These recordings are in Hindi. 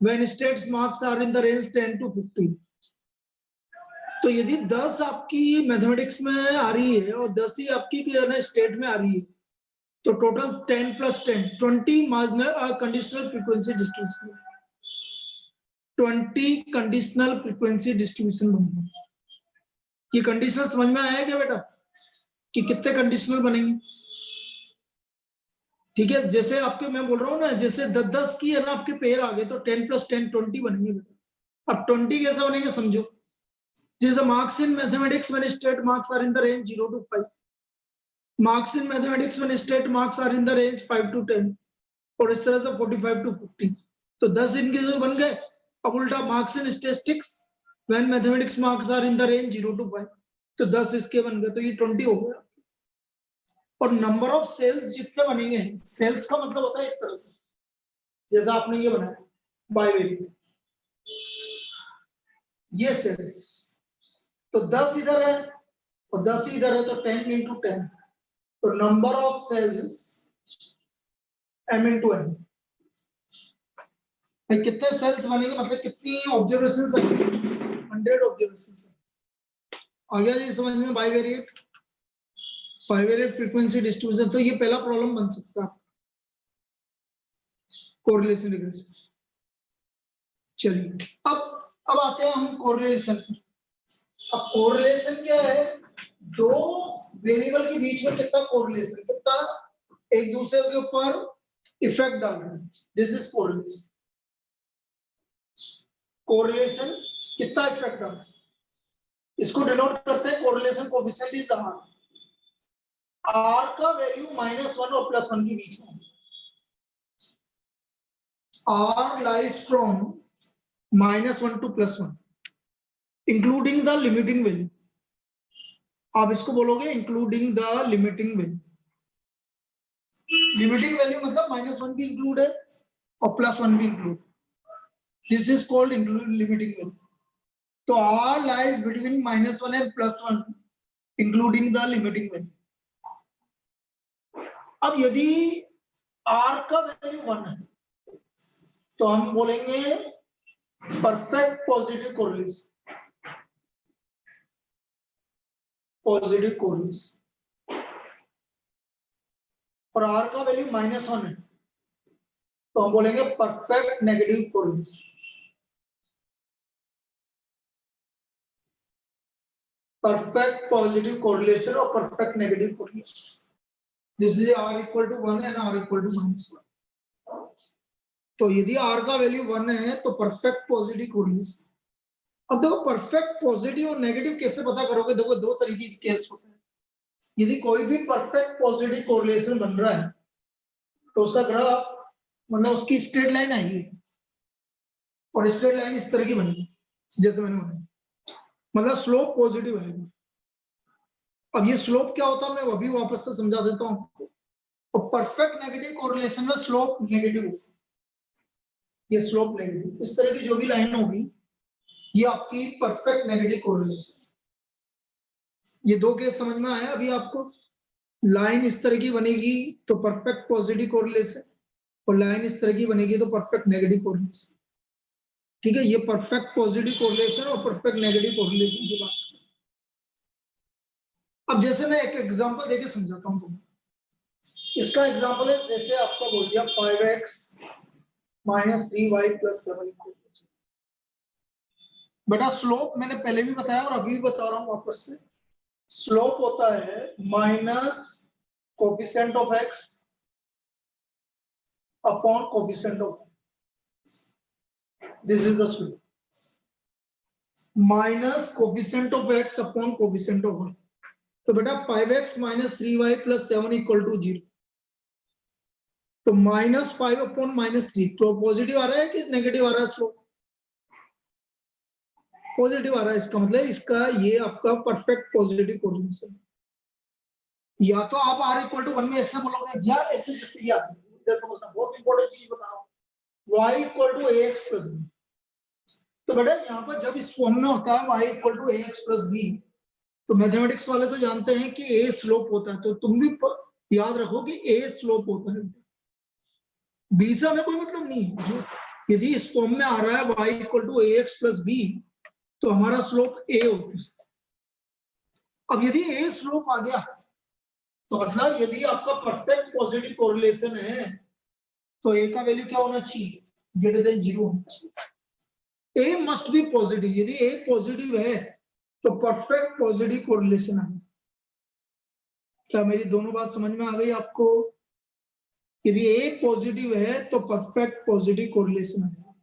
When stats marks are in the range 10 to 15। तो यदि 10 आपकी मैथमेटिक्स में आ रही है और 10 ही आपकी स्टेट में आ रही है, तो total 10 + 10 20 marginal conditional frequency distribution, 20 conditional frequency distribution बनेगी। ये कंडीशनल समझ में आया क्या बेटा कि कितने कंडीशनल बनेंगे? ठीक है, जैसे आपके मैं बोल रहा हूँ ना, जैसे 10 की है ना आपके पेयर आ गए तो 10 + 10 20 बनेंगे बेटा। अब 20 कैसे बनेंगे समझो। जैसे marks in mathematics when stat marks are in the range 0 to 5, marks in mathematics when stat marks are in the range 5 to 10, और इस तरह से 45 to 50। तो 10 इनके जो बन गए। अब उल्टा marks in statistics when mathematics marks are in the range 0 to 5, तो 10 इसके बन गए, तो ये 20 हो गया। और नंबर ऑफ सेल्स जितने बनेंगे, सेल्स का मतलब होता है इस तरह से, जैसा आपने ये बनाया बाइवेरिएट, ये सेल्स, तो 10 इधर है और 10 इधर है, तो 10 × 10, तो number of cells m × n। कितने सेल्स बनेंगे मतलब कितनी ऑब्जर्वेशंस आएंगी? 100 ऑब्जर्वेशंस। आ गया जी समझ में बाइवेरिएट फ्रीक्वेंसी डिस्ट्रीब्यूशन। तो ये पहला प्रॉब्लम बन सकता है कोरिलेशन रिग्रेशन। चलिए अब आते हैं हम कोरिलेशन। अब कोरिलेशन क्या है? दो वेरिएबल के बीच में कितना कोरिलेशन, कितना एक दूसरे के ऊपर इफेक्ट डालना, दिस इज कोरिलेशन। कोरिलेशन कितना इफेक्ट डालना, इसको डिनोट करते हैं कोरिलेशन कोएफिशिएंट इज R का वैल्यू -1 और +1 के बीच में। R lies from -1 to +1 including the limiting value. आप इसको बोलोगे including the limiting value. Limiting value मतलब -1 भी इंक्लूड है और +1 भी include, this is called limiting value. तो R lies between -1 and +1 including the limiting value. अब यदि R का वैल्यू 1 है तो हम बोलेंगे perfect positive correlation, positive correlation. और R का वैल्यू -1 है तो हम बोलेंगे perfect negative correlation, perfect positive correlation और perfect negative correlation. This is R = 1 एंड R = -1। तो यदि R का वैल्यू 1 है तो परफेक्ट पॉजिटिव कोरिलेशन। अब देखो परफेक्ट पॉजिटिव और नेगेटिव कैसे पता करोगे? देखो दो तरीके के केस होते हैं। यदि कोई भी परफेक्ट पॉजिटिव कोरिलेशन बन रहा है तो उसका ग्राफ मतलब उसकी स्ट्रेट लाइन आएगी और स्ट्रेट लाइन इस तरह की बनेगी जैसे मैंने बनाया, मतलब स्लोप पॉजिटिव आएगा। अब ये स्लोप क्या होता है मैं वो भी वापस से समझा देता हूं आपको। और परफेक्ट नेगेटिव कोरिलेशन में स्लोप नेगेटिव होगा, ये स्लोप नेगेटिव, इस तरह की जो भी लाइन होगी ये आपकी परफेक्ट नेगेटिव कोरिलेशन। ये दो केस समझ में आया अभी आपको? लाइन इस तरह की बनेगी तो परफेक्ट पॉजिटिव कोरिलेशन, और लाइन इस तरह की बनेगी तो परफेक्ट नेगेटिव कोरिलेशन। ठीक है, ये परफेक्ट पॉजिटिव कोरिलेशन और परफेक्ट नेगेटिव कोरिलेशन की बात। अब जैसे मैं एक एग्जांपल देके समझाता हूं तुम्हें। इसका एग्जांपल है जैसे आपको बोल दिया 5x - 3y + 7 = 0। बेटा स्लोप मैंने पहले भी बताया और अभी भी बता रहा हूं वापस से, स्लोप होता है minus coefficient of x upon coefficient of, this is the slope, minus coefficient of x upon coefficient of y। तो बेटा 5x - 3y + 7 = 0। तो -5 अपॉन -3, तो पॉजिटिव आ रहा है कि नेगेटिव आ रहा है? स्लोप पॉजिटिव आ रहा है। इसका मतलब इसका ये आपका परफेक्ट पॉजिटिव कोरिलेशन। या तो आप R = 1 में ऐसे बोलोगे या ऐसे जैसे याद समझना, बहुत इंपॉर्टेंट चीज बता रहा हूं, y = ax + b। तो बेटा यहाँ पर जब इस फॉर्म में होता है y = ax + b, तो मैथमेटिक्स वाले तो जानते हैं कि a स्लोप होता है, तो तुम भी याद रखो कि a स्लोप होता है, b से हमें कोई मतलब नहीं है। जो यदि इस फॉर्म में आ रहा है y equal to ax plus b, तो हमारा स्लोप a होता है। अब यदि a स्लोप आ गया तो मतलब यदि आपका परफेक्ट पॉजिटिव कोरिलेशन है तो a का वैल्यू क्या होना चाहिए, ग्रेटर देन 0 होना चाहिए। a मस्ट बी पॉजिटिव, यदि a पॉजिटिव है तो परफेक्ट पॉजिटिव कोरिलेशन है। क्या मेरी दोनों बात समझ में आ गई आपको? यदि a पॉजिटिव है तो परफेक्ट पॉजिटिव कोरिलेशन है।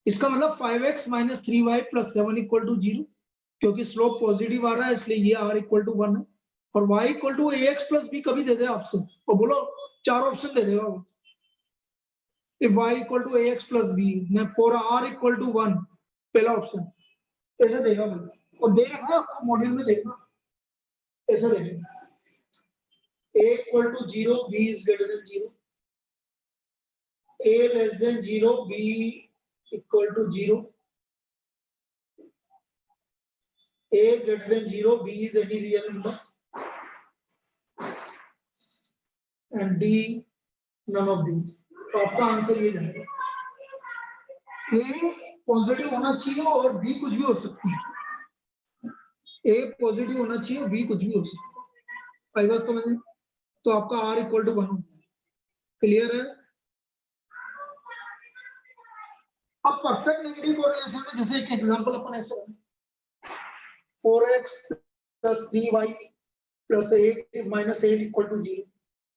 इसका मतलब 5x minus 3y plus 7 equal to 0, क्योंकि स्लोप पॉजिटिव आ रहा है इसलिए ये r इक्वल टू 1 है। और y equal to ax plus b कभी दे दे ऑप्शन, तो बोलो 4 ऑप्शन दे देगा वो। If y equal to ax plus b मैं फॉर r इक्वल टू 1, पहला ऑप्शन ऐसे देगा भाई। और दे रखा है आपको मॉड्यूल में, देखना ऐसा देगा a equal to 0, b is greater than 0, a less than 0, b equal to 0, a greater than 0, b is any real number, and d none of these। तो आपका आंसर ये जाएगा, a पॉजिटिव होना चाहिए और b कुछ भी हो सकती है। a पॉजिटिव होना चाहिए और b कुछ भी हो सकता है। आई बात समझ में? तो आपका r इक्वल टू 1 होता है। क्लियर है? अब परफेक्ट नेगेटिव कोरिलेशन में जैसे एक एग्जांपल अपन ऐसे 4x plus 3y plus 8 minus 8 equal to 0,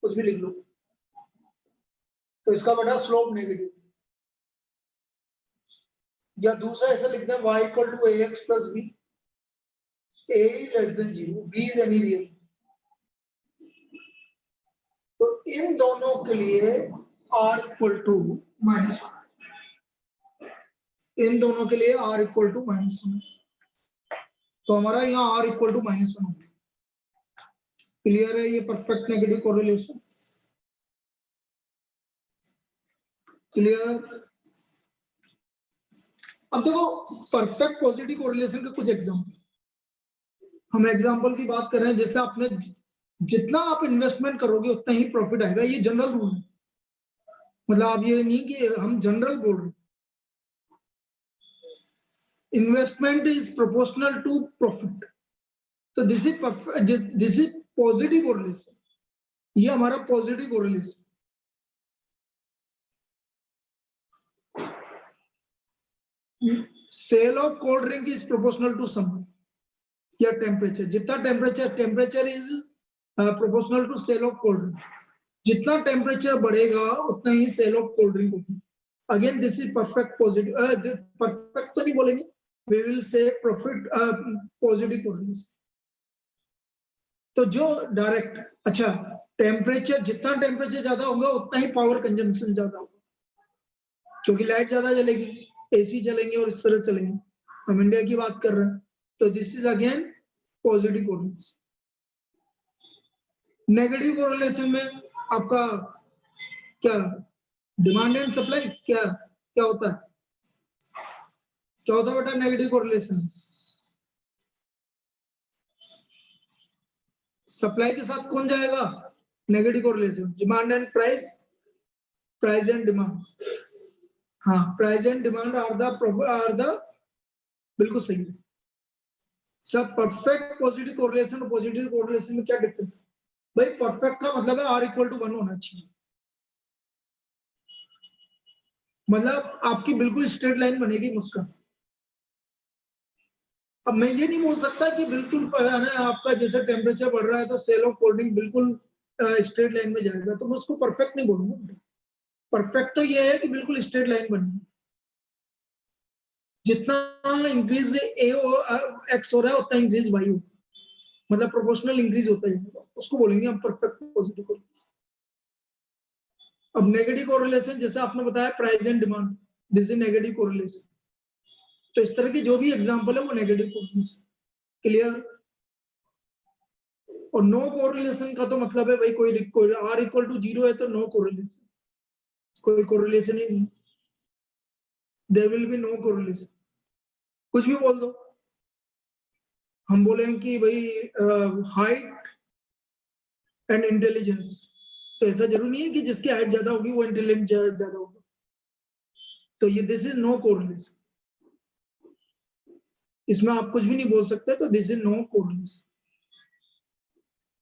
कुछ भी लिख लो, तो इसका बेटा स्लोप नेगेटिव। या दूसरा ऐसा लिखते हैं y equal to ax plus b, a less than 0, b is any real. तो इन दोनों के लिए r इक्वल टू माइनस 1, इन दोनों के लिए r इक्वल टू माइनस 1, तो हमारा यहाँ r इक्वल टू माइनस 1 होगा। क्लियर है ये परफेक्ट नेगेटिव कोरिलेशन? क्लियर? अब देखो परफेक्ट पॉजिटिव कोरिलेशन का कुछ एग्जांपल, हम एग्जांपल की बात कर रहे हैं, जैसे आपने जितना आप इन्वेस्टमेंट करोगे उतना ही प्रॉफिट आएगा, ये जनरल रूल है। मतलब आप ये नहीं कि हम जनरल बोल रहे, investment is proportional to profit. तो दिस इज पॉजिटिव कोरिलेशन, ये हमारा positive correlation. Sale of cold drink is proportional to summer या टेम्परेचर, जितना temperature is proportional to sale of cold drink, जितना टेम्परेचर बढ़ेगा उतना ही सेल ऑफ कोल्ड ड्रिंक होगी। Again this is perfect positive, perfect तो नहीं बोलेंगे, we will say profit positive correlation. तो जो डायरेक्ट, अच्छा टेम्परेचर, जितना टेम्परेचर ज्यादा होगा उतना ही पावर कंजम्पशन ज्यादा होगा, क्योंकि लाइट ज्यादा जलेगी, एसी चलेंगे और इस तरह चलेंगे। हम इंडिया की बात कर रहे हैं, तो this is again positive correlation. Negative correlation में आपका क्या, डिमांड एंड सप्लाई, क्या क्या होता है, क्या होता है बेटा नेगेटिव कोरिलेशन? सप्लाई के साथ कौन जाएगा negative correlation? Demand and price, price and demand. हाँ, price and demand are the, बिल्कुल सही है सब। परफेक्ट पॉजिटिव कोरिलेशन और पॉजिटिव कोरिलेशन में क्या डिफरेंस है भाई? परफेक्ट का मतलब है r इक्वल टू 1 होना चाहिए, मतलब आपकी बिल्कुल स्ट्रेट लाइन बनेगी मुस्कान। अब मैं ये नहीं बोल सकता कि बिल्कुल आपका जैसे टेम्परेचर बढ़ रहा है तो सेल ऑफ कोल्ड ड्रिंक बिल्कुल स्ट्रेट लाइन में जाएगा, तो मैं उसको परफेक्ट नहीं बोलूंगा। परफेक्ट तो ये है कि बिल्कुल स्ट्रेट लाइन बनेगी, जितना इंक्रीज एक्स हो रहा है उतना इंक्रीज वाई हो, मतलब प्रोपोर्शनल इंक्रीज होता है, उसको बोलेंगे हम परफेक्ट पॉजिटिव कोरिलेशन। अब नेगेटिव कोरिलेशन जैसे आपने बताया price and demand, this is negative correlation. तो इस तरह की जो भी एग्जांपल है वो नेगेटिव कोरिलेशन। क्लियर? और नो कोरिलेशन का तो मतलब है भाई कोई r इक्वल टू 0 है तो नो कोरिलेशन, कोई कोरिलेशन ही नहीं, there will be no correlation. कुछ भी बोल दो, हम बोलेंगे कि भाई हाइट एंड इंटेलिजेंस, तो ऐसा जरूरी नहीं है कि जिसकी हाइट ज्यादा होगी वो इंटेलिजेंट ज्यादा होगा। तो ये दिस इज नो कोरिलेशन, इसमें आप कुछ भी नहीं बोल सकते, तो दिस इज नो कोरिलेशन।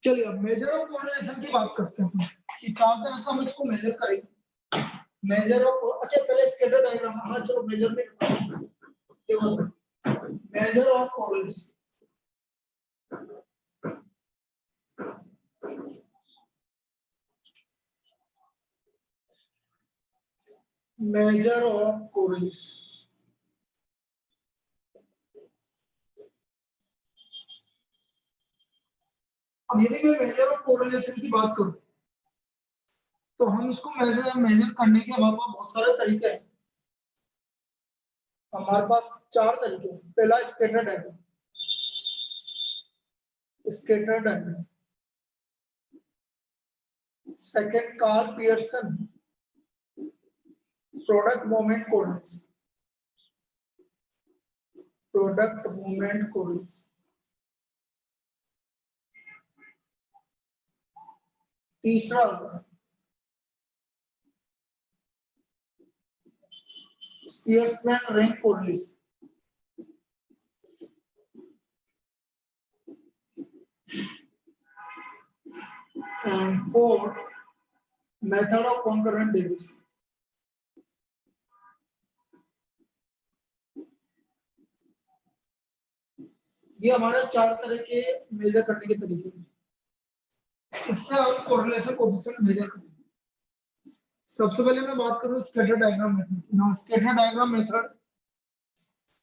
चलिए अब मेजर ऑफ कोरिलेशन की बात करते हैं कि चार तरह से हम इसको मेजर करेंगे। मेजर ऑफ, अच्छा पहले स्केटर डायग्राम, हाँ चलो measurement, major of correlation. Major of correlation, अब यदि मैं मेजर ऑफ कोरिलेशन की बात करूं तो हम इसको मेजर करने के हमारे पास बहुत सारे तरीके हैं। हमारे पास चार तरीके हैं। पहला scatter diagram, scatter diagram. Second Karl Pearson product moment correlation, product moment correlation. तीसरा Spearman rank correlation. And fourth, method of concurrent derivation. ये हमारे चार तरह के मेजर करने के तरीके हैं। इससे हम कोरिलेशन कोएफिशिएंट मेजर करेंगे। सबसे पहले मैं बात करूं scatter diagram method. Now scatter diagram method,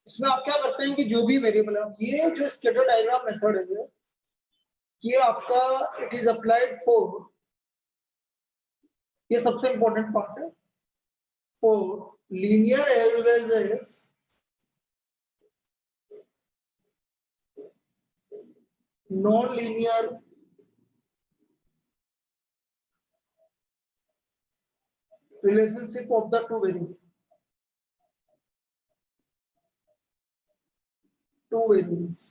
इसमें आप क्या करते हैं कि जो भी वेरिएबल है, ये जो स्कैटर डायग्राम मेथड है ये आपका इट इज अप्लाइड फॉर, ये सबसे इंपॉर्टेंट पार्ट है, for linear as well as non-linear relationship of the two variables. Two variables.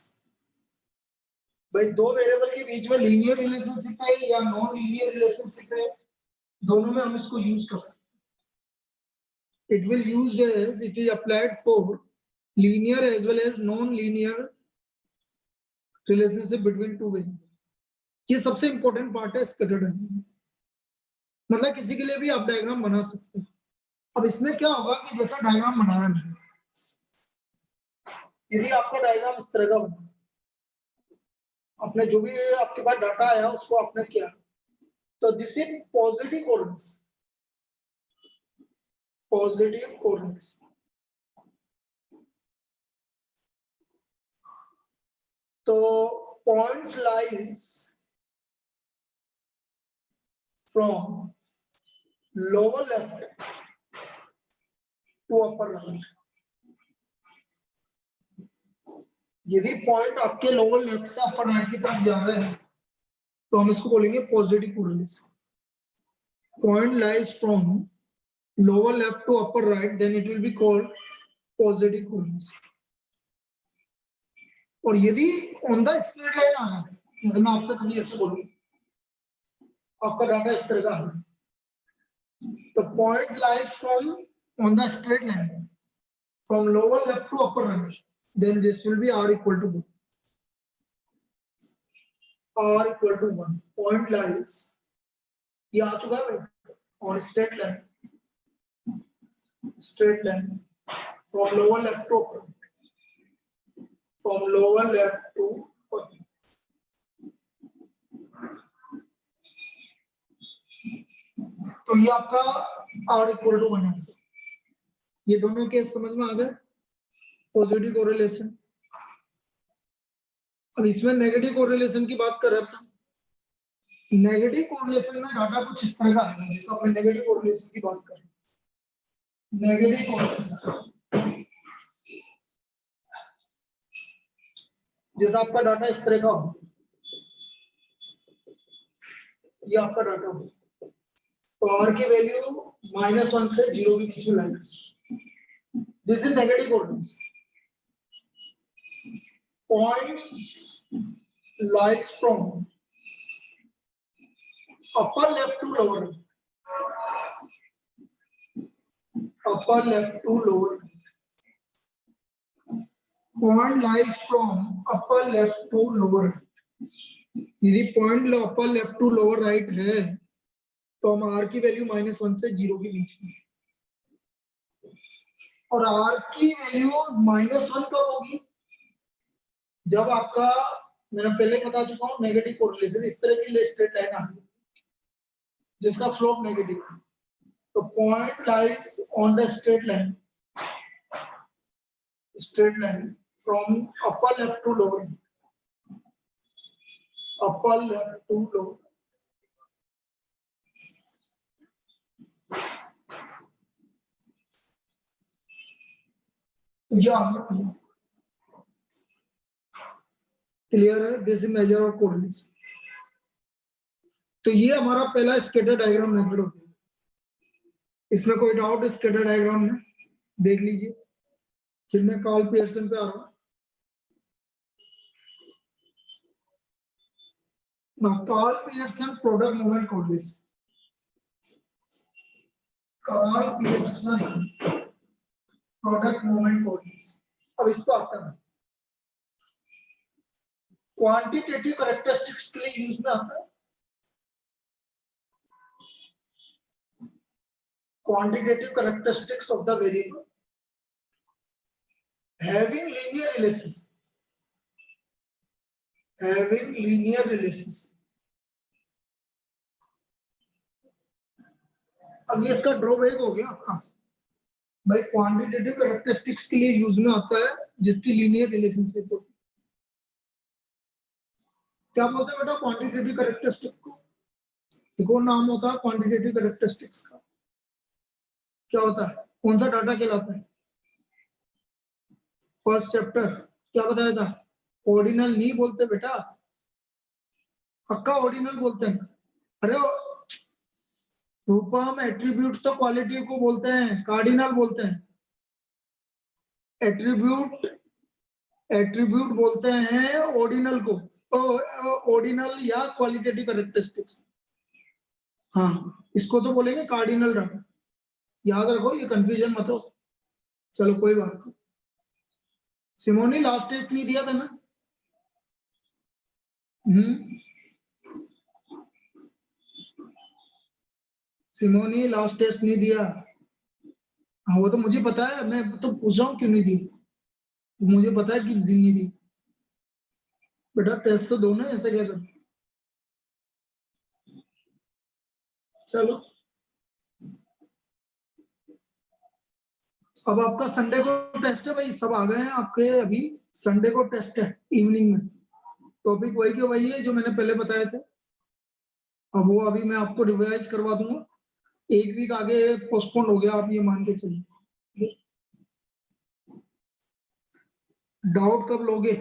भाई दो वेरिएबल के बीच में लीनियर रिलेशनशिप है या नॉन लीनियर रिलेशनशिप है, दोनों में हम इसको यूज कर सकते हैं। It will used as it is applied for linear as well as non-linear relationship between two variables. ये सबसे इंपॉर्टेंट पार्ट है स्कैटर डायग्राम। मतलब किसी के लिए भी आप डायग्राम बना सकते हैं। अब इसमें क्या होगा कि जैसा डायग्राम बनाया मैंने, यदि आपका डायग्राम इस तरह का बना, आपने जो भी आपके पास डाटा आया उसको आपने किया, तो this is positive correlation, positive correlation. तो points lies from lower left to upper right. यदि पॉइंट आपके लोअर लेफ्ट से अपर राइट की तरफ जा रहे हैं तो हम इसको बोलेंगे positive correlation. Point lies from lower left to upper right, then it will be called positive correlation. और यदि ऑन द स्ट्रेट लाइन आ रहा है, जैसे मैं आपसे कभी ऐसे बोलूं, आपका डाटा इस तरह का है, तो point lies from on the straight line from lower left to upper right, then this will be r equal to 1, r equal to 1. Point lies, ये आ चुका है और straight line from lower left to upper, from lower left to upper. तो ये आपका r equal to 1 है। ये दोनों केस समझ में आ गए, पॉजिटिव कोरिलेशन। अब इसमें नेगेटिव कोरिलेशन की बात कर रहे हैं। नेगेटिव कोरिलेशन में डाटा कुछ इस तरह का है, जैसे अपने नेगेटिव कोरिलेशन की बात करें। नेगेटिव कोरिलेशन, जैसा आपका डाटा इस तरह का हो, ये आपका डाटा हो, तो r की वैल्यू -1 से 0 के बीच में लाएगा। This is negative correlation. Points lies from upper left to lower, upper left to lower. Point lies from upper left to lower. यदि point upper left to lower right है तो हम आर की वैल्यू -1 से 0 के बीच में, और आर की वैल्यू -1 कब होगी? जब आपका, मैंने पहले बता चुका हूं, नेगेटिव कोरिलेशन, इस तरह की स्ट्रेट लाइन आ गई जिसका स्लोप नेगेटिव है, तो point lies on the straight line from upper left to lower, upper left to lower. Clear है? This measure of correlation. तो ये हमारा पहला स्कैटर डायग्राम मेथड होता है। इसमें कोई डाउट स्कैटर डायग्राम में? देख लीजिए। फिर मैं कार्ल पियर्सन पे आ रहा हूँ। Karl Pearson product movement correlation. Karl Pearson product movement correlation. अब इसको आता है क्वांटिटेटिव कैरेक्टरिस्टिक्स के लिए यूज में आता है। Quantitative characteristics of the variable having linear relationship. अब ये इसका ड्रॉबैक हो गया आपका भाई, क्वांटिटेटिव कैरेक्टरिस्टिक्स के लिए यूज में आता है जिसकी लीनियर रिलेशनशिप होती है। क्या बोलते हैं बेटा क्वांटिटेटिव कैरेक्टरिस्टिक को? एक और नाम होता है क्वांटिटेटिव कैरेक्टरिस्टिक्स का। क्या होता है? कौन सा डाटा कहलाता है? फर्स्ट चैप्टर क्या बताया था? ऑर्डिनल नहीं बोलते बेटा, पक्का ऑर्डिनल बोलते हैं। अरे रूपम एट्रीब्यूट तो क्वालिटी को बोलते हैं, कार्डिनल बोलते हैं। एट्रीब्यूट बोलते हैं ऑर्डिनल को, ऑर्डिनल या क्वालिटेटिव कैरेक्टरिस्टिक्स। हाँ, इसको तो बोलेंगे कार्डिनल डाटा। याद रखो, ये कंफ्यूजन मत हो। चलो कोई बात नहीं। सिमोनी लास्ट टेस्ट नहीं दिया था ना? सिमोनी लास्ट टेस्ट नहीं दिया। हाँ वो तो मुझे पता है, मैं तो पूछ रहा हूँ क्यों नहीं दी। मुझे पता है कि नहीं दी। बेटा टेस्ट तो दो ना, ऐसे क्या कर। चलो अब आपका संडे को टेस्ट है भाई, सब आ गए हैं आपके। अभी संडे को टेस्ट है इवनिंग में। टॉपिक वही के वही है जो मैंने पहले बताए थे। अब वो अभी मैं आपको रिवाइज करवा दूंगा। एक वीक आगे पोस्टपोन हो गया, आप ये मान के चलिए। डाउट कब लोगे?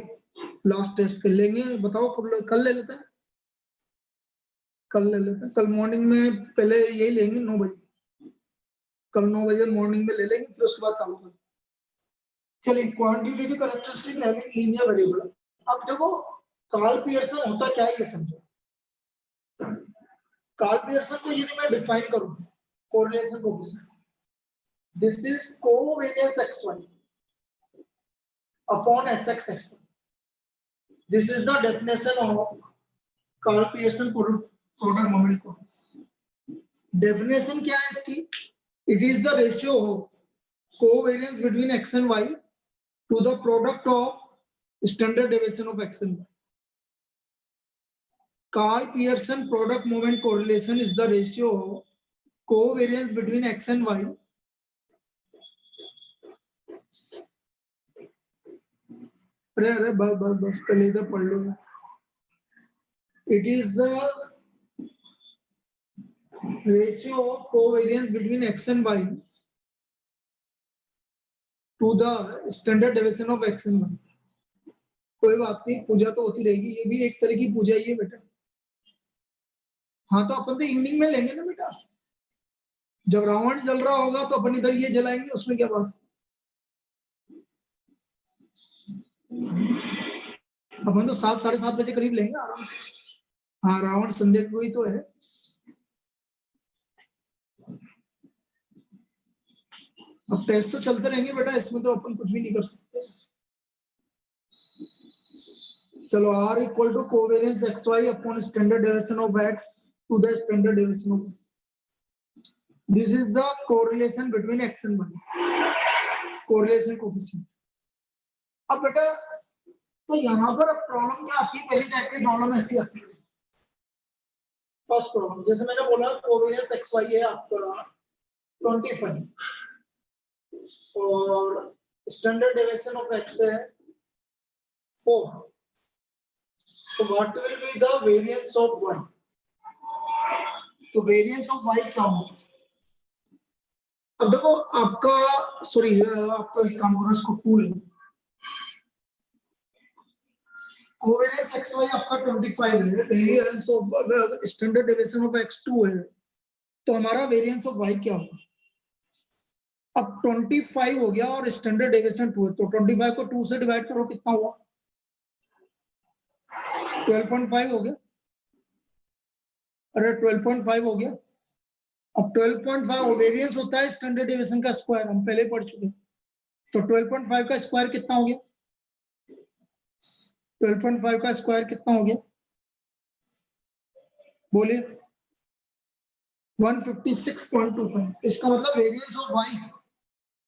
लास्ट टेस्ट कर लेंगे, बताओ कब कल ले लेते हैं? कल ले लेते हैं। कल मॉर्निंग में पहले यही लेंगे 9 बजे। कल 9 बजे मॉर्निंग में ले लेंगे, फिर उसके बाद चालू करेंगे। चलिए, quantitative characteristic having linear variable. अब देखो कार्ल पियर्सन होता क्या है ये समझो। कार्ल पियर्सन को यदि मैं डिफाइन करूं correlation coefficient, this is covariance x1 upon sx x1। This is the definition of Karl Pearson product moment coefficient. Definition क्या है इसकी? It is the ratio of covariance between x and y to the product of standard deviation of x and y. Karl Pearson product moment correlation is the ratio of covariance between x and y अरे बस पहले इधर पढ़ लो। It is the ratio of covariance between x and y to the standard deviation of x and y. कोई बात नहीं, पूजा तो होती रहेगी, ये भी एक तरह की पूजा ही है बेटा। हाँ तो अपन तो इवनिंग में लेंगे ना बेटा, जब रावण जल रहा होगा तो अपन इधर ये जलाएंगे, उसमें क्या बात। अपन तो 7 साढ़े 7 बजे करीब लेंगे आराम से। हाँ रावण संध्या को ही तो है। अब टेस्ट तो चलते रहेंगे बेटा, इसमें तो अपन कुछ भी नहीं कर सकते। चलो R equal to covariance XY upon standard deviation of X to the standard deviation of, this is the correlation between X and Y, correlation coefficient. अब बेटा तो यहाँ पर अब प्रॉब्लम क्या आती है, पहली टाइप की प्रॉब्लम ऐसी आती है। फर्स्ट प्रॉब्लम जैसे मैंने बोला कोवेरियंस XY है आपका 25 और स्टैंडर्ड डेविएशन ऑफ X है 4, तो what will be the variance of Y? तो वेरिएंस ऑफ Y क्या होगा? अब देखो आपका सॉरी आपका एक काम करो, इसको टूल कोवेरियंस XY आपका 25 है, variance of standard deviation of X 2 है, तो हमारा वेरिएंस ऑफ Y क्या होगा? अब 25 हो गया और स्टैंडर्ड डेविएशन 2 है, तो 25 को 2 से डिवाइड करो, कितना हुआ? 12.5 हो गया। अरे 12.5 हो गया। अब 12.5 वेरिएंस होता है स्टैंडर्ड डेविएशन का स्क्वायर, हम पहले पढ़ चुके, तो 12.5 का स्क्वायर कितना हो गया? 12.5 का स्क्वायर कितना हो गया बोलिए? 156.25। इसका मतलब variance of Y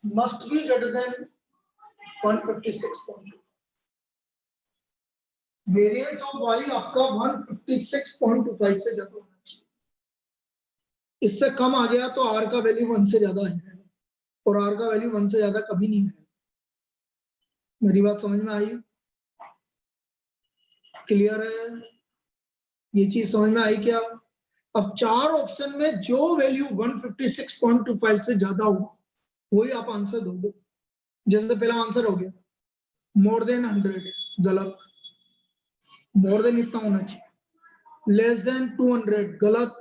must be greater than 156.25। Variance of Y आपका 156.25 से ज्यादा होना चाहिए। इससे कम आ गया तो R का वैल्यू 1 से ज्यादा है, और R का वैल्यू 1 से ज्यादा कभी नहीं है। मेरी बात समझ में आई? क्लियर है? ये चीज समझ में आई क्या? अब 4 ऑप्शन में जो वैल्यू 156.25 से ज्यादा हो वही आप आंसर दोगे। जैसे पहला आंसर हो गया मोर देन 100, गलत। मोर देन इतना होना चाहिए। लेस देन 200, गलत।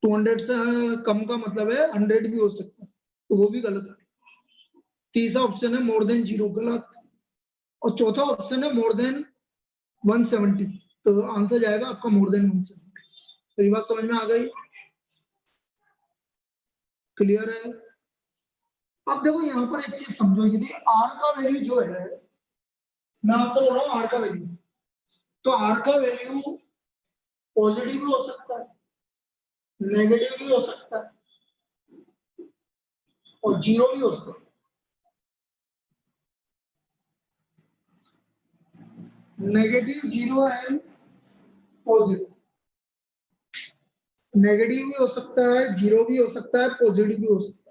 200 से कम का मतलब है 100 भी हो सकता है, तो वो भी गलत है। तीसरा ऑप्शन है मोर देन 0, गलत। और चौथा ऑप्शन है मोर देन 170, तो आंसर जाएगा आपका मोर देन 170। मेरी बात समझ में आ गई? क्लियर है? अब देखो यहाँ पर एक चीज समझो, यदि R का वैल्यू जो है, मैं आपसे बोल रहा हूँ R का वैल्यू, तो R का वैल्यू पॉजिटिव भी हो सकता है, नेगेटिव भी हो सकता है, और 0 भी हो सकता है। नेगेटिव 0 एंड पॉजिटिव, नेगेटिव भी हो सकता है, 0 भी हो सकता है, पॉजिटिव भी हो सकता है।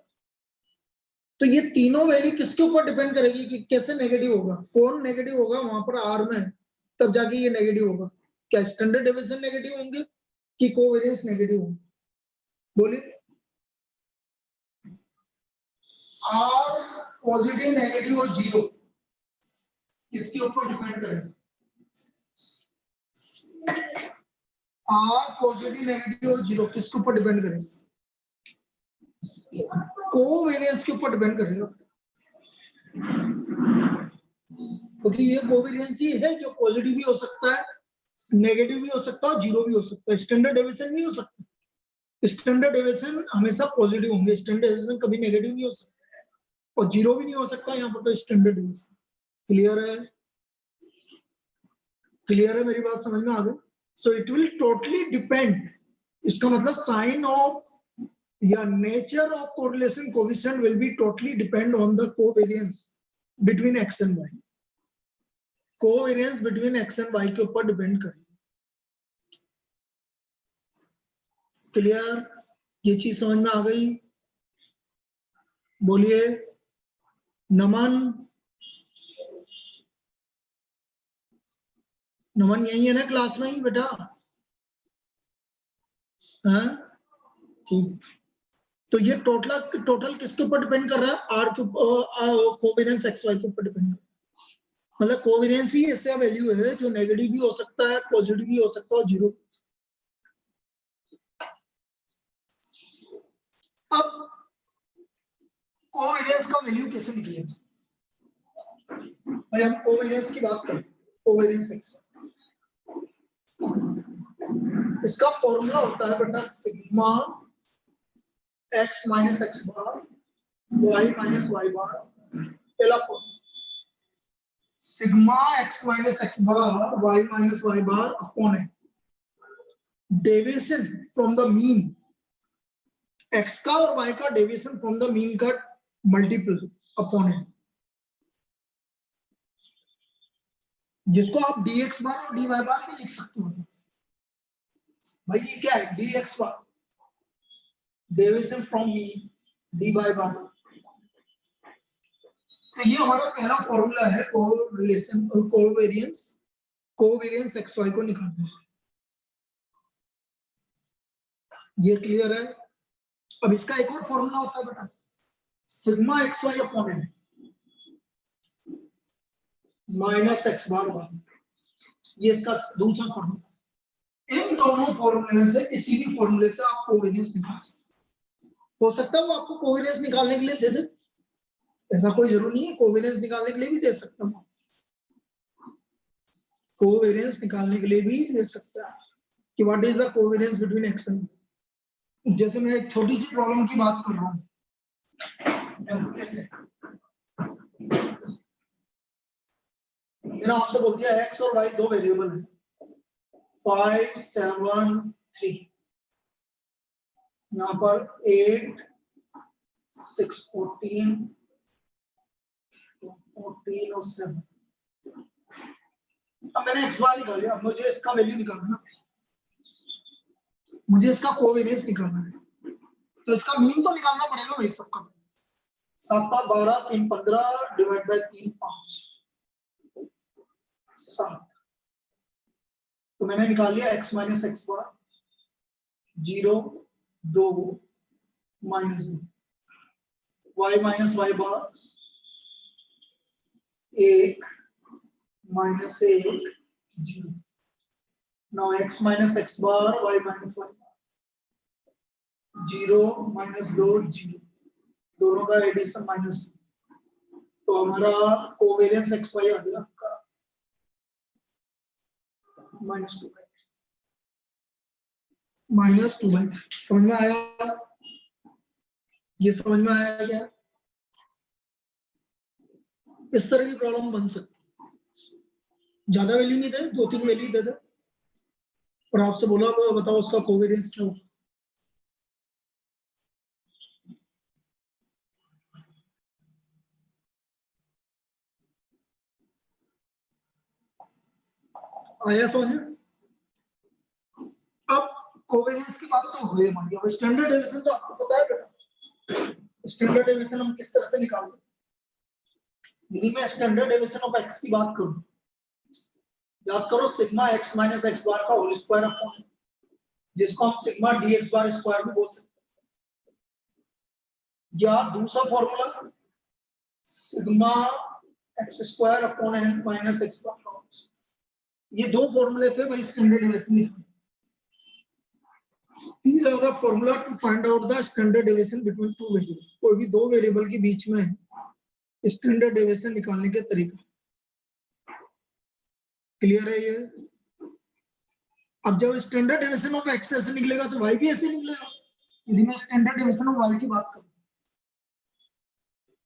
तो ये तीनों वैल्यू किसके ऊपर डिपेंड करेगी कि कैसे नेगेटिव होगा, कौन नेगेटिव होगा वहां पर R में, तब जाके ये नेगेटिव होगा। क्या स्टैंडर्ड डेविएशन नेगेटिव होंगे कि कोवेरियंस नेगेटिव होंगे? बोलिए। R पॉजिटिव, नेगेटिव और 0 किसके ऊपर डिपेंड करेगा? R पॉजिटिव, नेगेटिव और 0 किसके ऊपर डिपेंड करेगा? कोवेरियंस के ऊपर डिपेंड करेगा, क्योंकि ये कोवेरियंस ही है जो पॉजिटिव भी हो सकता है, नेगेटिव भी हो सकता है, 0 भी हो सकता है। स्टैंडर्ड डेविएशन नहीं हो सकता। स्टैंडर्ड डेविएशन हमेशा पॉजिटिव होंगे, स्टैंडर्ड डेविएशन कभी नेगेटिव नहीं हो सकता, और 0 भी नहीं हो सकता यहाँ पर। तो स्टैंडर्ड डेविएशन क्लियर है? क्लियर है? मेरी बात समझ में आ गई? So it will totally depend, इसका मतलब साइन ऑफ या nature of correlation coefficient will be totally depend on the covariance between X and Y। Covariance between X and Y के ऊपर डिपेंड करेगी। क्लियर? ये चीज समझ में आ गई? बोलिए। नमन, नमन यही है ना क्लास में ही बेटा? हाँ ठीक। तो ये टोटल किसके ऊपर डिपेंड कर रहा है? R के कोवेरियंस XY के ऊपर डिपेंड कर रहा है। मतलब कोवेरियंस ही ऐसा वैल्यू है जो नेगेटिव भी हो सकता है, पॉजिटिव भी हो सकता है, और 0। अब कोवेरियंस का वैल्यू कैसे निकलेगा? भाई हम कोवेरियंस की बात करें, कोवेरियंस XY, इसका फॉर्मूला होता है बेटा sigma x minus x bar Y minus Y bar पहला formula sigma X minus X bar Y minus Y bar upon है deviation from the mean X का और वाई का डेविएशन फ्रॉम द मीन का मल्टीपल अपॉन है जिसको आप dx बार और dy बार भी लिख सकते हो भाई ये क्या है dx bar deviation from mean dy bar तो ये हमारा पहला फॉर्मूला है कोरिलेशन और कोवेरिएंस xy को निकालना है ये क्लियर है अब इसका एक और फॉर्मूला होता है बेटा sigma xy upon N minus X bar bar ये इसका दूसरा फॉर्मूला इन दोनों फॉर्मूले में से किसी भी फॉर्मूले से आप कोवेरिएंस निकाल सकते हो सकता है वो आपको कोवेरिएंस निकालने के लिए दे दे ऐसा कोई जरूरी नहीं है कोवेरिएंस निकालने के लिए भी दे सकता हूँ कोवेरिएंस निकालने के लिए भी दे सकता है कि what is the covariance between x and जैसे मैं एक छोटी सी प्रॉब्लम की बात कर रहा हूँ कैसे मैंने आपसे बोल दिया एक्स और वाई दो वेरिएबल है 5 7 3 यहाँ पर 8 6 14 14 और 7 अब मैंने एक्स बार निकाल लिया अब मुझे इसका वैल्यू निकालना है मुझे इसका कोवेरिएंस निकालना है तो इसका मीन तो निकालना पड़ेगा भाई सबका 7 5 12 3 15 डिवाइड बाय 3 5 7 तो मैंने निकाल लिया x minus X bar 0 2 minus 2 y minus Y bar 1 minus 1 0 now x minus X bar y minus Y bar 0 minus 2 0 दोनों का एडिशन माइनस 2 तो हमारा कोवेरिएंस xy आ गया आपका -2 समझ में आया ये समझ में आया क्या इस तरह की प्रॉब्लम बन सकती ज्यादा वैल्यू नहीं दे 2-3 वैल्यू दे दे और आपसे बोला बताओ उसका कोवेरिएंस क्या होगा आया समझ में अब कोवेरिएंस की बात तो हुई हमारी अब स्टैंडर्ड डेविएशन तो आपको पता है बेटा स्टैंडर्ड डेविएशन हम किस तरह से निकालते हैं यदि मैं स्टैंडर्ड डेविएशन ऑफ x की बात करूं याद करो सिग्मा x माइनस एक्स बार का होल स्क्वायर अपॉन जिसको हम सिग्मा dx बार स्क्वायर भी बोल सकते हैं या दूसरा formula sigma x square upon n minus X bar ये दो फॉर्मूले थे भाई standard deviation These are the formula to find out the standard deviation between two variables. कोई भी दो वेरिएबल के बीच में स्टैंडर्ड डेविएशन निकालने के तरीका क्लियर है ये अब जब स्टैंडर्ड डेविएशन ऑफ x ऐसे निकलेगा तो y भी ऐसे निकलेगा यदि मैं स्टैंडर्ड डेविएशन ऑफ y की बात करूं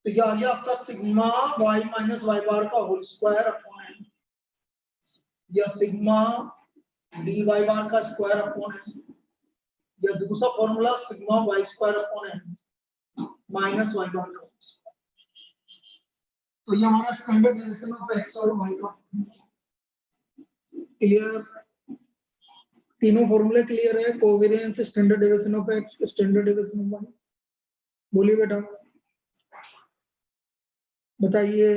तो ये आ गया आपका सिग्मा y माइनस वाई बार का होल स्क्वायर अपॉन n या सिग्मा dy बार का स्क्वायर अपॉन n या दूसरा formula sigma y square upon n minus y बार का तो ये हमारा स्टैंडर्ड डेविएशन ऑफ x और y का क्लियर तीनों फॉर्मूले क्लियर है covariance standard deviation of x standard deviation of y बोलिए बेटा बताइए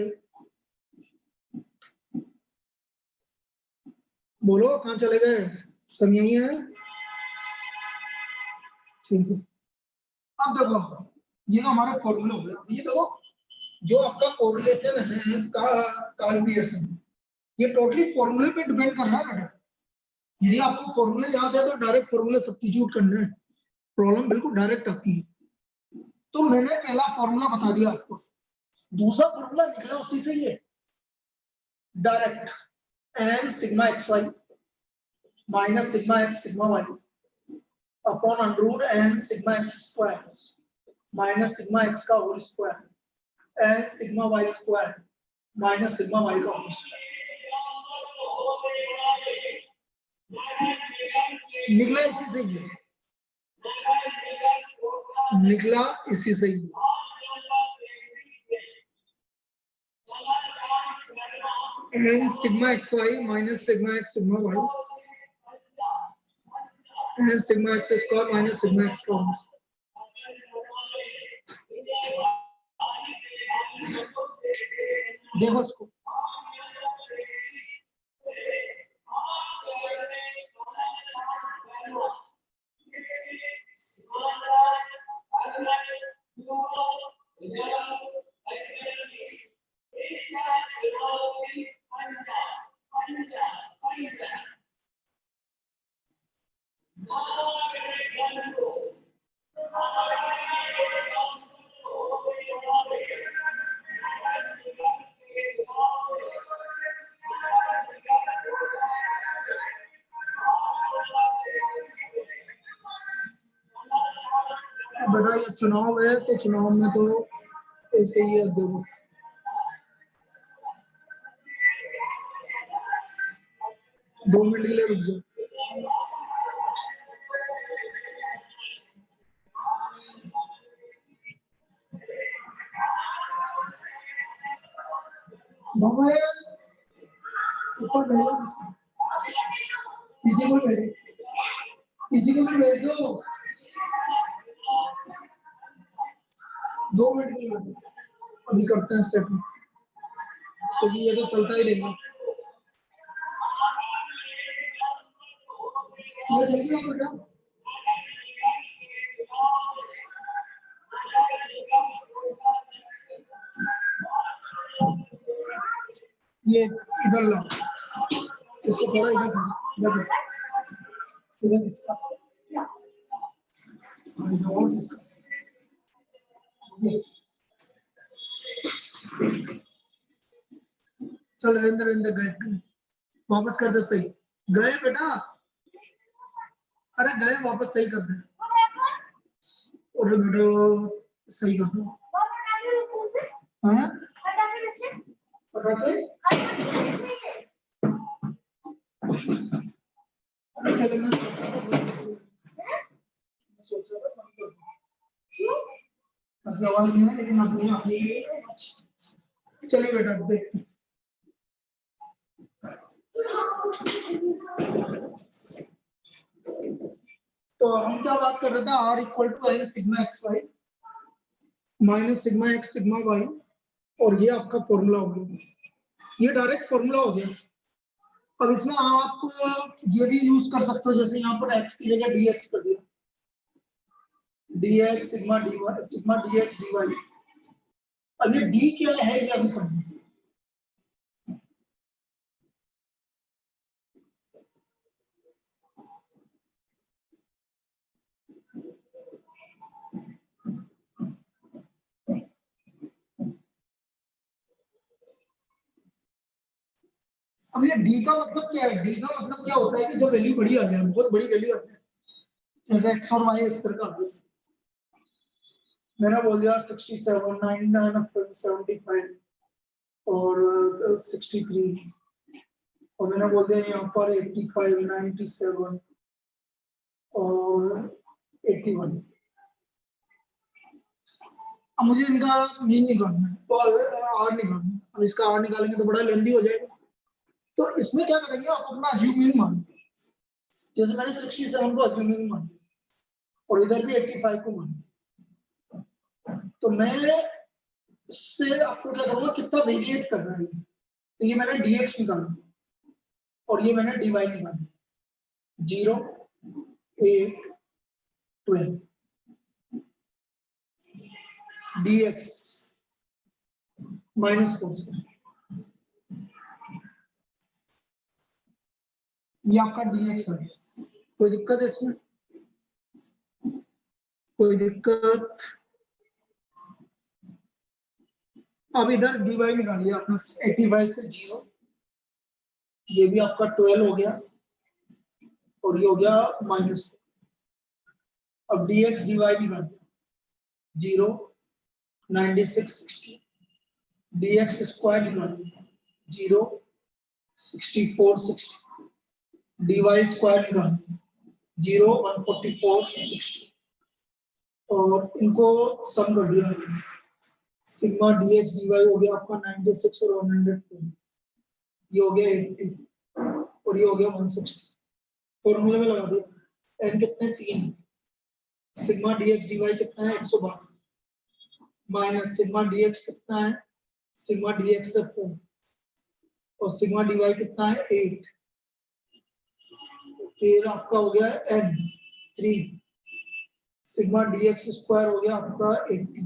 बोलो कहां चले गए सब यही है ठीक है अब देखो ये तो हमारा फॉर्मूला हो गया ये देखो जो आपका कोरिलेशन है कैलकुलेशन ये टोटली फॉर्मूले पे डिपेंड कर रहा है बेटा यदि आपको फॉर्मूले याद है तो डायरेक्ट फॉर्मूले सब्स्टिट्यूट करना है प्रॉब्लम बिल्कुल डायरेक्ट आती है तो मैंने पहला फॉर्मूला बता दिया आपको दूसरा फॉर्मूला निकला उसी से ये direct n sigma xy minus sigma x sigma y upon under root n sigma x square minus sigma X का whole square and sigma Y square minus sigma Y का होल स्क्वायर। निकला इसी से ही, निकला इसी से ही। And sigma x Y minus sigma x sigma Y and sigma X square minus sigma X का होल स्क्वायर। देखो इसको, बेटा ये चुनाव है तो चुनाव में तो ऐसे ही है। देखो दो मिनट के लिए रुक जाओ। ऊपर भेजो, किसी को भेजो, किसी को भी भेज दो। 2 मिनट के लिए अभी करते हैं सेट, क्योंकि ये तो चलता ही रहेगा। ये जल्दी आओ बेटा। ये इधर लाओ, इसको थोड़ा इधर इधर इधर इसका और इसका चल रेंद्र रेंद्र गए, वापस कर दे सही। गए बेटा, अरे गए वापस सही कर दे। अरे बेटा सही कर दो। हाँ पटाखे आवाज नहीं है, लेकिन अपनी अपनी चलिए बेटा देखते। तो हम क्या बात कर रहे थे, r equal to n sigma x Y minus sigma x sigma y, और ये आपका फॉर्मूला हो गया, ये डायरेक्ट फॉर्मूला हो गया। अब इसमें आप ये भी यूज कर सकते हो, जैसे यहाँ पर x की जगह dx कर दिया, dx sigma dy sigma dx dy। अब ये d क्या है ये अभी समझो। अब ये d का मतलब क्या है, d का मतलब क्या होता है कि जब वैल्यू बड़ी आ जाए, बहुत बड़ी वैल्यू आ जाए, जैसे x और y इस तरह का, मैंने बोल दिया 67, 99, 75 और 63, और मैंने बोल दिया यहाँ पर 85, 97 और 81। अब मुझे इनका मीन निकालना है तो आर निकालना है। अब इसका आर निकालेंगे तो बड़ा लेंदी हो जाएगा, तो इसमें क्या करेंगे, आप अपना अज्यूमिंग मान, जैसे मैंने 67 को अज्यूमिंग मान और इधर भी 85 को मान, तो मैं इससे आपको क्या करूंगा, कितना वेरिएट कर रहा है। तो ये मैंने dx निकाला और ये मैंने dy निकाला, 0, 8, 12 dx माइनस 4, ये आपका dx है। कोई दिक्कत है इसमें, कोई दिक्कत? अब इधर dy निकालिए अपना 85 से 0, ये भी आपका 12 हो गया और ये हो गया माइनस। अब dx dy निकालिए, 0 96 60 dx स्क्वायर 0 64 60 dy स्क्वायर 0 144 60 और इनको सम कर दिया सिग्मा dx dy हो गया आपका 96 और 102 ये हो गया 80 और ये हो गया 160 फॉर्मूले में लगा दिया n कितने 3 सिग्मा dx dy कितना है 112 माइनस सिग्मा dx कितना है सिग्मा dx से 4 और सिग्मा dy कितना है 8 फिर आपका हो गया n 3 सिग्मा dx स्क्वायर हो गया आपका 80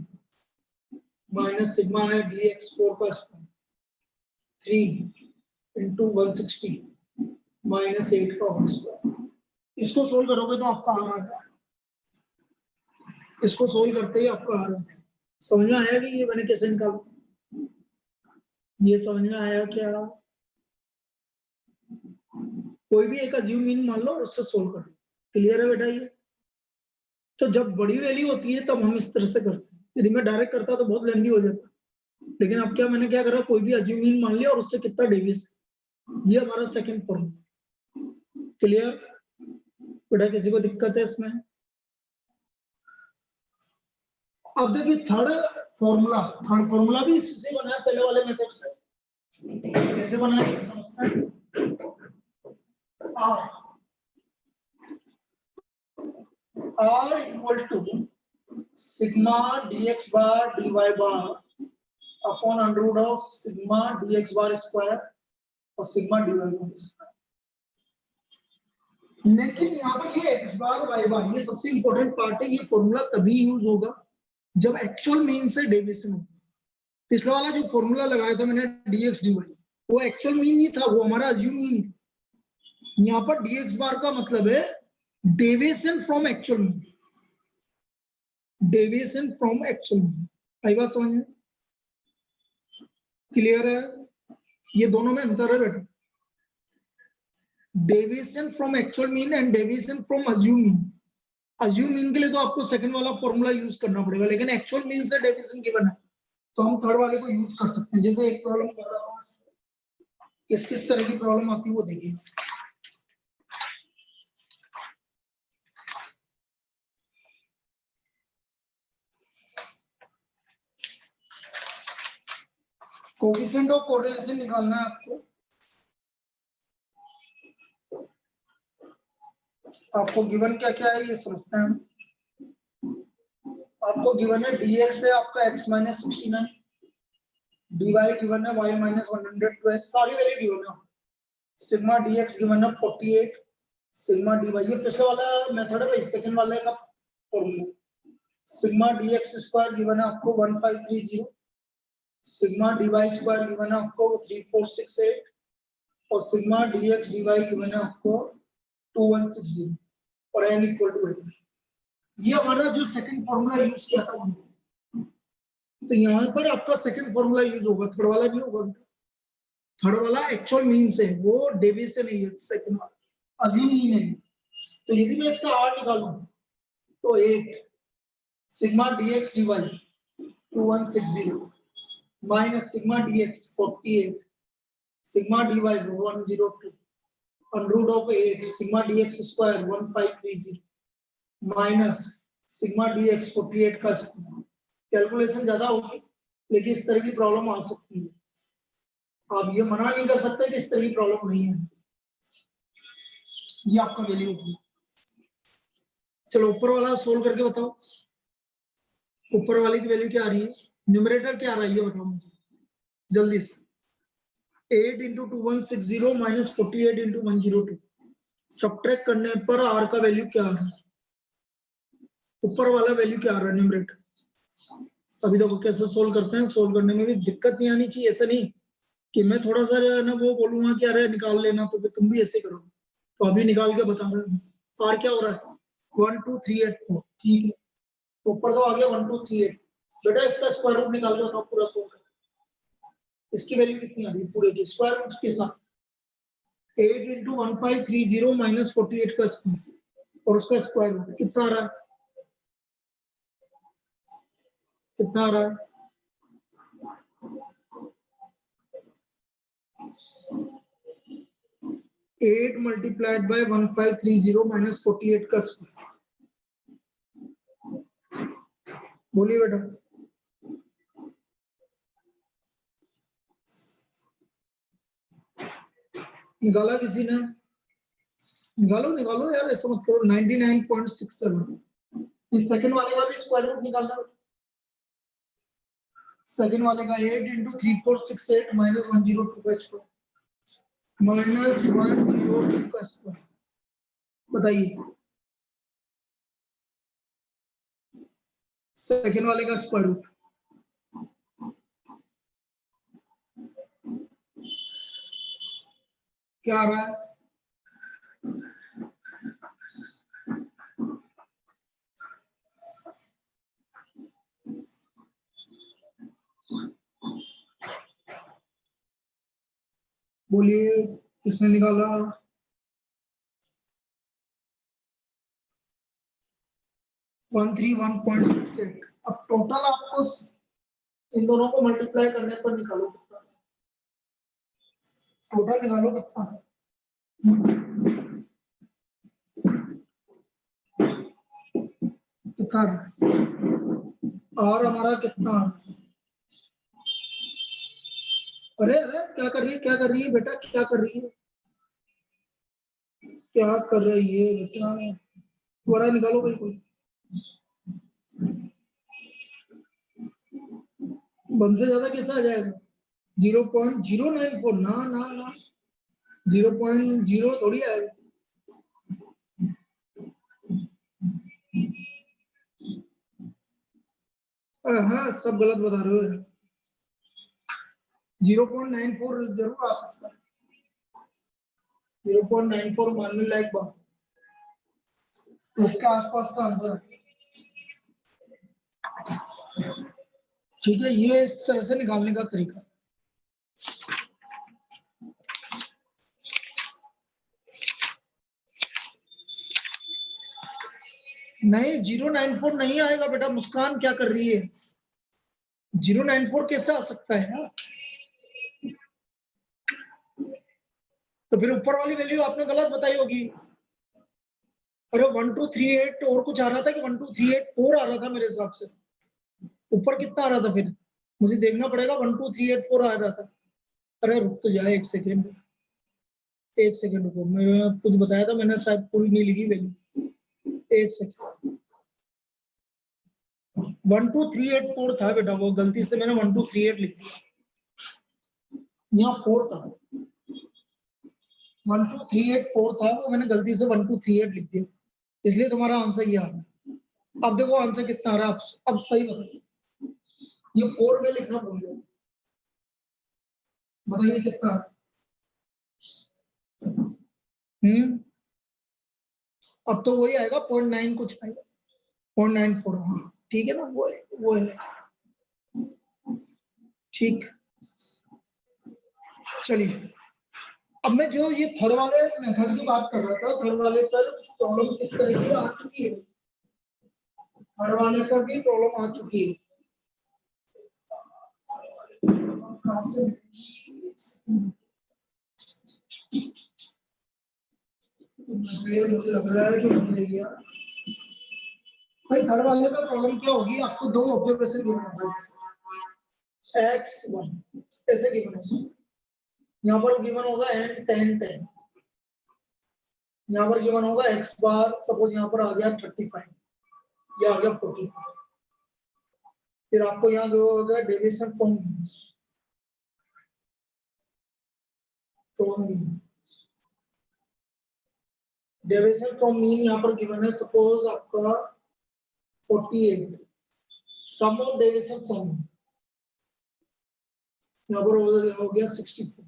माइनस सिग्मा है dx 4 का स्क्वायर 3 इंटू 160 माइनस 8 का होल स्क्वायर। इसको सोल्व करोगे तो आपका आ रहा है, इसको सोल्व करते ही आपका आ रहा है। समझ में आया कि ये मैंने कैसे निकाला? ये समझ में आया क्या? कोई भी एक अज्यूम मीन मान लो और उससे सोल्व करो। क्लियर है बेटा? ये तो जब बड़ी वैल्यू होती है तब हम इस तरह से करते हैं। यदि मैं डायरेक्ट करता तो बहुत लेंदी हो जाता, लेकिन अब क्या मैंने क्या करा, कोई भी अज्यूम मीन मान लिया और उससे कितना डेविएशन, ये हमारा सेकंड फॉर्मूला। क्लियर बेटा? किसी को दिक्कत है इसमें? अब देखिए थर्ड फॉर्मूला भी इससे बना है, पहले वाले मेथड से। कैसे बना है समझते हैं। R equal to sigma dx bar dy bar upon under root of sigma dx bar square और सिग्मा dy बार स्क्वायर। लेकिन यहाँ पर ये x बार y बार, ये सबसे इंपॉर्टेंट पार्ट है। ये फॉर्मूला तभी यूज होगा जब एक्चुअल मीन से डेविएशन हो। पिछला वाला जो फॉर्मूला लगाया था मैंने dx dy, वो एक्चुअल मीन नहीं था, वो हमारा अज्यूम मीन था। यहाँ पर dx बार का मतलब है deviation from actual mean, deviation from actual mean. आई बात समझ में? क्लियर है? ये दोनों में अंतर है बेटा, deviation from actual mean and deviation from assume mean. Assume mean के लिए तो आपको सेकंड वाला फॉर्मूला यूज करना पड़ेगा, लेकिन एक्चुअल मीन से डेविएशन गिवन है तो हम थर्ड वाले को यूज कर सकते हैं। जैसे एक प्रॉब्लम कर रहा हूं, किस तरह की प्रॉब्लम आती है वो देखिए। कोएफिशिएंट ऑफ कोरिलेशन निकालना है आपको। आपको गिवन क्या क्या है ये समझते हैं हम। आपको गिवन है dx है आपका x माइनस 69, dy गिवन है y माइनस 112, सारी वैल्यू गिवन है। सिग्मा dx गिवन है 48, सिग्मा dy, ये पिछले वाला मेथड है भाई, सेकंड वाले का formula. Sigma dx square given है आपको 1530, सिग्मा dy स्क्वायर गिवन है आपको 3468 और सिग्मा dx dy गिवन है आपको 2160 और n इक्वल टू 8। ये हमारा जो सेकंड फॉर्मूला यूज किया था, तो यहाँ पर आपका सेकंड फॉर्मूला यूज होगा, थर्ड वाला नहीं होगा। थर्ड वाला एक्चुअल मीन से, वो डेविएशन नहीं है, सेकंड वाला अज्यूम मीन है। तो यदि मैं इसका r निकालूं तो 8 sigma dx dy 2160 minus sigma dx 48 sigma dy 102 under root of 8 sigma dx square 1530 minus sigma dx 48 का स्क्वायर। कैलकुलेशन ज्यादा होगी लेकिन इस तरह की प्रॉब्लम आ सकती है, आप ये मना नहीं कर सकते कि इस तरह की प्रॉब्लम नहीं है। ये आपका वैल्यू होगी। चलो ऊपर वाला सोल्व करके बताओ, ऊपर वाली की वैल्यू क्या आ रही है, न्यूमरेटर क्या आ रहा है ये बताओ मुझे जल्दी से। 8 इंटू 2160 माइनस 48 इंटू 102, सब्ट्रैक्ट करने पर r का वैल्यू क्या आ रहा है, ऊपर वाला वैल्यू क्या आ रहा है न्यूमरेटर। अभी देखो कैसे सोल्व करते हैं, सोल्व करने में भी दिक्कत नहीं आनी चाहिए। ऐसा नहीं कि मैं थोड़ा सा ना वो बोलूंगा कि अरे निकाल लेना तो फिर तुम भी ऐसे करो, तो अभी निकाल के बता रहे हैं। r क्या हो रहा है 12384, ठीक है। तो ऊपर तो आ गया 1238, बेटा इसका स्क्वायर रूट निकाल के बताओ पूरा सोल्व। इसकी वैल्यू कितनी आ रही है पूरे की स्क्वायर रूट के साथ। 8 इंटू 1530 माइनस 48 का स्क्वायर और उसका स्क्वायर रूट कितना आ रहा है कितना आ रहा है? एट मल्टीप्लाइड बाय 1530 माइनस 48 का स्क्वायर। बोलिए बेटा। निकाला किसी ने? निकालो निकालो यार, ऐसा मत करो। 99.67। इस सेकंड वाले का भी स्क्वायर रूट निकालना। सेकंड वाले का 8 इंटू 3468 माइनस 102 का स्क्वायर माइनस 102 का स्क्वायर। बताइए सेकंड वाले का स्क्वायर रूट क्या आ रहा है? बोलिए किसने निकाला? 131.68। अब टोटल आपको इन दोनों को मल्टीप्लाई करने पर निकालो कितना। टोटल निकालो कितना। कितना और हमारा कितना? अरे अरे क्या कर रही है, क्या कर रही है बेटा, क्या कर रही है, क्या कर रही है बेटा? दोबारा निकालो भाई कोई। 1 से ज्यादा कैसे आ जाएगा? 0.094 ना ना ना, 0.0 थोड़ी आएगा। हाँ सब गलत बता रहे हो। 0.94 जरूर आ सकता है। 0.94 मानने लायक बात, उसके आसपास का आंसर है। ठीक है, ये इस तरह से निकालने का तरीका। नहीं 094 नहीं आएगा बेटा। मुस्कान क्या कर रही है? 094 कैसे आ सकता है यार? तो फिर ऊपर वाली वैल्यू आपने गलत बताई होगी। अरे 1238 और कुछ आ रहा था कि 12384 आ रहा था मेरे हिसाब से। ऊपर कितना आ रहा था फिर? मुझे देखना पड़ेगा। 12384 आ रहा था। अरे रुक तो जाए एक सेकेंड, एक सेकेंड रुको। मैं कुछ बताया था मैंने, शायद पूरी नहीं लिखी वैल्यू। एक सेकेंड। 12384 था बेटा, वो गलती से मैंने 1238 लिख दिया। यहाँ 4 था, 12384 था, वो मैंने गलती से 1238 लिख दिया, इसलिए तुम्हारा आंसर ये आ रहा है। अब देखो आंसर कितना आ रहा है। अब सही बताइए। ये 4 में लिखना भूल गया। बताइए कितना? अब तो वही आएगा, 0.9 कुछ आएगा। 0.94। हाँ ठीक है ना, वो है। ठीक, चलिए। अब मैं जो ये थर्ड वाले मेथड की बात कर रहा था, थर्ड वाले पर प्रॉब्लम किस तरह की आ चुकी है। थर्ड वाले पर भी प्रॉब्लम आ चुकी है। मुझे लग रहा है कि मिल गया भाई। थर्ड वाले में प्रॉब्लम क्या होगी, आपको दो ऑब्जर्वेशन गिवन होगा, x1 ऐसे गिवन होगा। यहाँ पर गिवन होगा n 10 10। यहाँ पर गिवन होगा x बार, सपोज यहाँ पर आ गया 35, ये आ गया 40। फिर आपको यहाँ जो होगा deviation from mean, deviation from mean यहाँ पर गिवन है, सपोज आपका 48। सम ऑफ डेविएशन फ्रॉम यहाँ पर हो गया 64।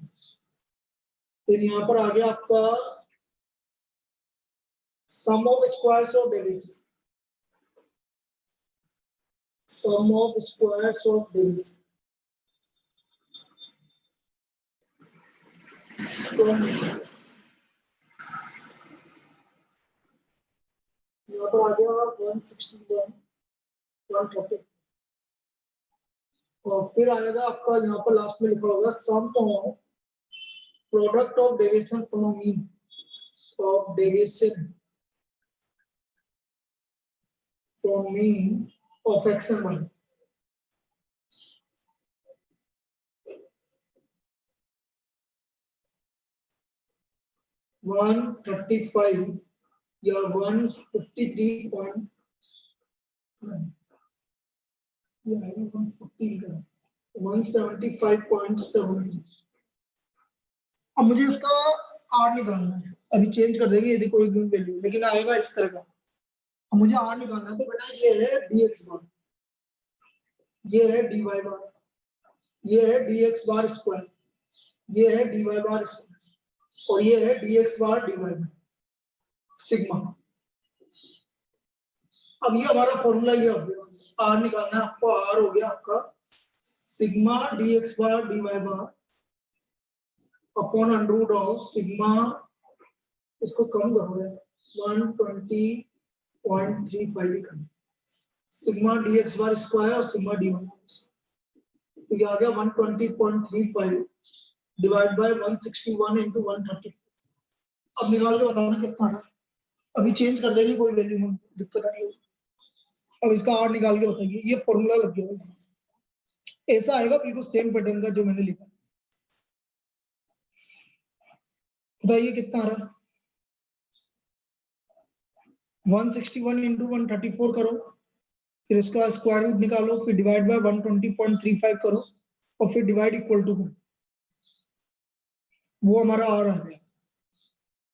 फिर यहाँ पर आ गया आपका sum of squares of deviation, sum of squares of deviation. तो यहाँ पर आ गया 161, 130। और फिर आएगा आपका यहाँ पर लास्ट में लिखा होगा sum of product of deviation from mean of deviation from mean of X and Y. One 135 या 153.9 175.73। अब मुझे इसका आर निकालना है, अभी चेंज कर देंगे यदि कोई गिवन वैल्यू, लेकिन आएगा इस तरह का। अब मुझे आर निकालना है, तो बेटा ये है dx बार, ये है dy बार, ये है dx बार स्क्वायर, ये है dy बार स्क्वायर और ये है dx बार dy बार सिग्मा। अब ये हमारा फॉर्मूला ये हो गया, आर निकालना है आपको, आर हो गया आपका sigma dx bar dy bar upon under root of sigma, इसको कम करो यार, 120.35 लिखा, सिग्मा dx बार स्क्वायर और सिग्मा dy बार, तो ये आ गया 120.35 डिवाइड बाय 161 into 134। अब निकाल के बताना कितना है, अभी चेंज कर देंगे कोई वैल्यू में दिक्कत नहीं होगी। अब इसका आर निकाल के बताइए, ये फॉर्मूला लग गया, ऐसा आएगा बिल्कुल सेम पैटर्न का जो मैंने लिखा। बताइए कितना आ रहा है, 161 into 134 करो, फिर इसका स्क्वायर रूट निकालो, फिर डिवाइड बाय 120.35 करो और फिर डिवाइड इक्वल टू करो, वो हमारा आ रहा है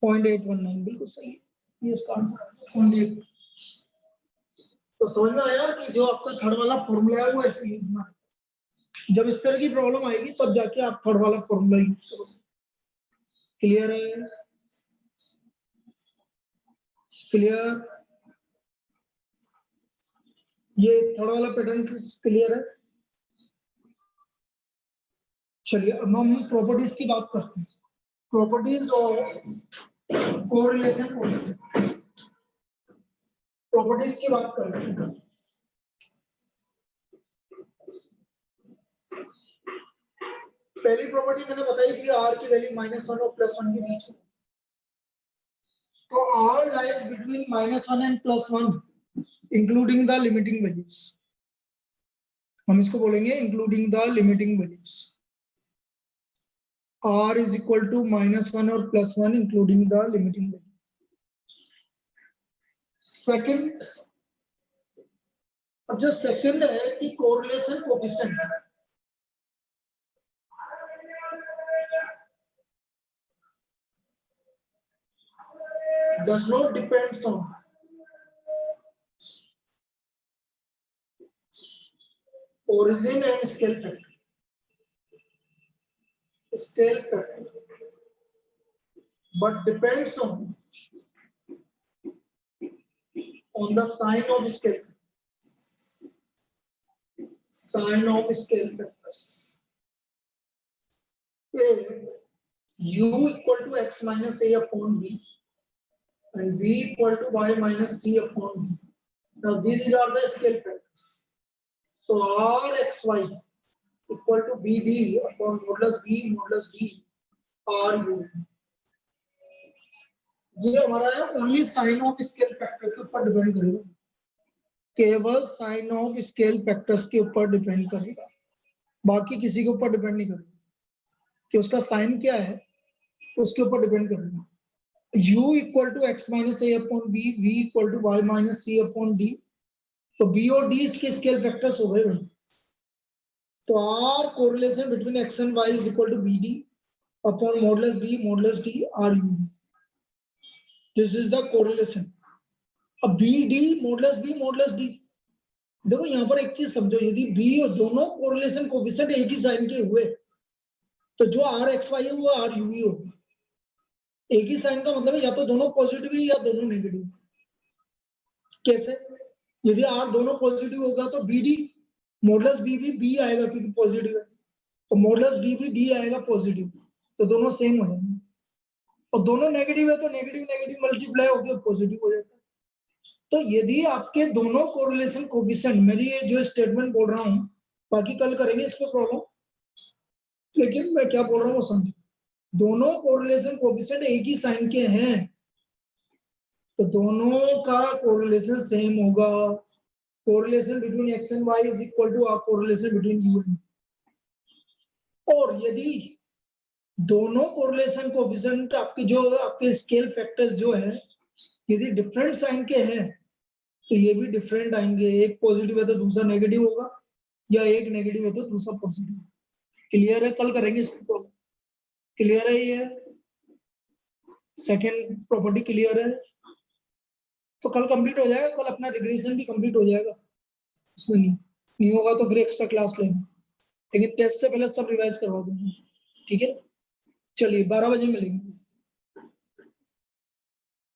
0.819, बिल्कुल सही है, ये इसका आंसर 0.8। तो समझ में आया कि जो आपका थर्ड वाला फॉर्मूला है वो ऐसे यूज में, जब इस तरह की प्रॉब्लम आएगी तब जाके आप थर्ड वाला फॉर्मूला यूज करोगे। क्लियर है? क्लियर? ये थर्ड वाला पैटर्न क्लियर है? चलिए अब हम प्रॉपर्टीज की बात करते हैं, properties of correlation coefficient, properties की बात कर रहे हैं। पहली प्रॉपर्टी मैंने बताई थी आर की वैल्यू -1 और +1 के बीच में, तो r lies between -1 and +1 including the limiting values, हम इसको बोलेंगे including the limiting values. R is equal to -1 और +1 including the limiting value. Second, अब जो सेकंड है कि correlation coefficient does not depends on origin and scale factor, but depends on the sign of scale factors. If u equal to x minus a upon b and v equal to y minus c upon b, now these are the scale factors. So r x y equal to b d upon modulus b modulus d r u, ये हमारा है only sign of scale factor के ऊपर डिपेंड करेगा, केवल साइन ऑफ स्केल फैक्टर्स के ऊपर डिपेंड करेगा, बाकी किसी के ऊपर डिपेंड नहीं करेगा कि उसका साइन क्या है, उसके ऊपर डिपेंड करेगा। u equal to x minus a upon b, v equal to y minus c upon d, तो b और d इसके स्केल फैक्टर्स हो गए। तो r correlation between x and y is equal to bd upon modulus b modulus d r u, this is the correlation. अब bd modulus b modulus d, देखो यहाँ पर एक चीज समझो, यदि b और दोनों कोरिलेशन कोएफिशिएंट एक ही साइन के हुए तो जो r x y है वो r u ही होगा। एक ही साइन का मतलब है या तो दोनों पॉजिटिव है या दोनों नेगेटिव। कैसे? यदि r दोनों पॉजिटिव होगा तो bd मॉडुलस b भी b आएगा क्योंकि पॉजिटिव है, तो मॉडुलस d भी d आएगा पॉजिटिव, तो दोनों सेम हो जाएंगे। और दोनों नेगेटिव है तो नेगेटिव नेगेटिव मल्टीप्लाई होकर पॉजिटिव हो जाता है। तो यदि आपके दोनों कोरिलेशन कोएफिशिएंट, मेरी ये जो स्टेटमेंट बोल रहा हूं, बाकी कल करेंगे इस पे प्रॉब्लम, लेकिन मैं क्या बोल रहा हूँ समझो। दोनों कोरिलेशन कोएफिशिएंट एक ही साइन के हैं तो दोनों का कोरिलेशन सेम होगा। Correlation between x and y is equal to r correlation between u and, और यदि दोनों कोरिलेशन कोएफिशिएंट आपके जो आपके स्केल फैक्टर्स जो है यदि डिफरेंट साइन के हैं तो ये भी डिफरेंट आएंगे, एक पॉजिटिव है तो दूसरा नेगेटिव होगा, या एक नेगेटिव है तो दूसरा पॉजिटिव। क्लियर है? कल करेंगे इसको। क्लियर है? ये सेकेंड प्रॉपर्टी क्लियर है? तो कल कंप्लीट हो जाएगा, कल अपना रिग्रेशन भी कंप्लीट हो जाएगा, उसमें नहीं होगा तो फिर एक्स्ट्रा क्लास लेंगे, लेकिन टेस्ट से पहले सब रिवाइज करवा दूंगा। ठीक है, चलिए 12 बजे मिलेंगे।